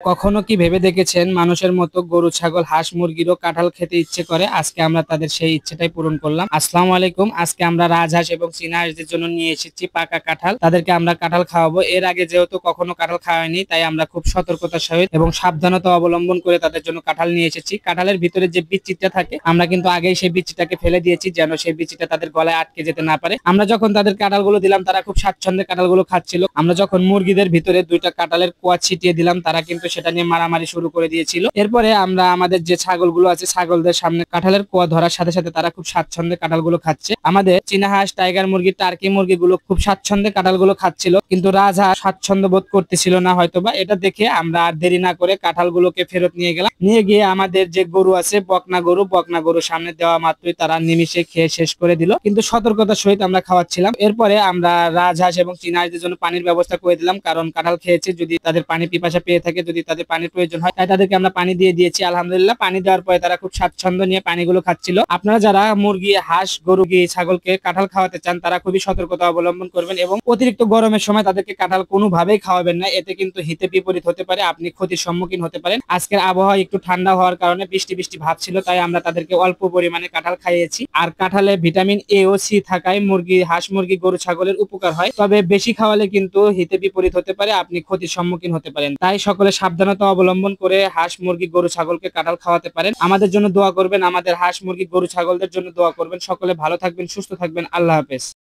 কখনো কি ভেবে দেখেছেন মানুষের মতো গরু ছাগল হাঁস মুরগিরও কাঁঠাল খেতে ইচ্ছে করে? আজকে আমরা তাদের সেই ইচ্ছেটাই পূরণ করলাম। আসসালামু আলাইকুম। আজকে আমরা রাজহাঁস এবং চীনা হাঁসদের জন্য নিয়ে এসেছি পাকা কাঁঠাল। তাদেরকে আমরা কাঁঠাল খাওয়াবো। এর আগে যেহেতু কখনো কাঁঠাল খাওয়াইনি, তাই আমরা খুব সতর্কতার সহিত এবং সাবধানতা অবলম্বন করে তাদের জন্য কাঁঠাল নিয়ে এসেছি। কাঁঠালের ভিতরে যে বিচিটা থাকে, আমরা কিন্তু আগেই সেই বিচিটাকে ফেলে দিয়েছি, যেন সেই বিচিটা তাদের গলায় আটকে যেতে না পারে। আমরা যখন তাদের কাঁঠালগুলো দিলাম, তারা খুব স্বাচ্ছন্দ্যে কাঁঠালগুলো খাচ্ছিল। আমরা যখন মুরগিদের ভিতরে দুইটা কাঁঠালের কোয়া ছিটিয়ে দিলাম, তারা কিন্তু সেটা নিয়ে মারামারি শুরু করে দিয়েছিল। এরপরে আমরা আমাদের যে ছাগলগুলো আছে, ছাগলদের সামনে কাঁঠালের কোয়া ধরার সাথে সাথে তারা খুব স্বাচ্ছন্দ্যে কাঁঠালগুলো খাচ্ছে। আমাদের চীনা হাঁস, টাইগার মুরগি, টার্কি মুরগিগুলো খুব স্বাচ্ছন্দ্যে কাঁঠালগুলো খাচ্ছিল, কিন্তু রাজহাঁস স্বাচ্ছন্দ্য বোধ করতেছিল না হয়তোবা। এটা দেখে আমরা আর দেরি না করে কাঁঠালগুলোকে ফেরত নিয়ে গেলাম। নিয়ে গিয়ে আমাদের যে গরু আছে, বকনা গরু সামনে দেওয়া মাত্রই তারা নিমিষে খেয়ে শেষ করে দিল, কিন্তু সতর্কতার সহিত আমরা খাওয়াচ্ছিলাম। এরপরে আমরা রাজহাঁস এবং চীনা হাঁসদের জন্য পানির ব্যবস্থা করে দিলাম, কারণ কাঁঠাল খেয়েছে, যদি তাদের পানি পিপাসা পেয়ে থাকে, যদি তাদের পানির প্রয়োজন হয়, তাই তাদেরকে আমরা পানি দিয়ে দিয়েছি। আলহামদুলিল্লাহ, পানি দেওয়ার পরে তারা খুব স্বাচ্ছন্দ্য নিয়ে পানিগুলো খাচ্ছিল। আপনারা যারা মুরগি, হাঁস, গরু, ছাগলকে কাঁঠাল খাওয়াতে চান, তারা খুবই সতর্কতা অবলম্বন করবেন এবং অতিরিক্ত গরমের সময় তাদেরকে কাঁঠাল কোনোভাবেই খাওয়াবেন না। এতে কিন্তু হিতে বিপরীত হতে পারে, আপনি ক্ষতির সম্মুখীন হতে পারেন। আজকের আবহাওয়া একটু ঠান্ডা হওয়ার কারণে বৃষ্টি বৃষ্টি ভাব ছিল, তাই আমরা তাদেরকে অল্প পরিমাণে কাঁঠাল খাইয়েছি। আর কাঁঠালে ভিটামিন এ ও সি থাকায় হাঁস মুরগি, গরু ছাগলের উপকার হয়, তবে বেশি খাওয়ালে কিন্তু হিতে বিপরীত হতে পারে, আপনি ক্ষতির সম্মুখীন হতে পারেন। তাই সকলে সাবধানতা অবলম্বন করে হাঁস মুরগি, গরু ছাগলকে কাঁঠাল খাওয়াতে পারেন। আমাদের জন্য দোয়া করবেন, আমাদের হাঁস মুরগি, গরু ছাগলদের জন্য দোয়া করবেন। সকলে ভালো থাকবেন, সুস্থ থাকবেন। আল্লাহ হাফেজ।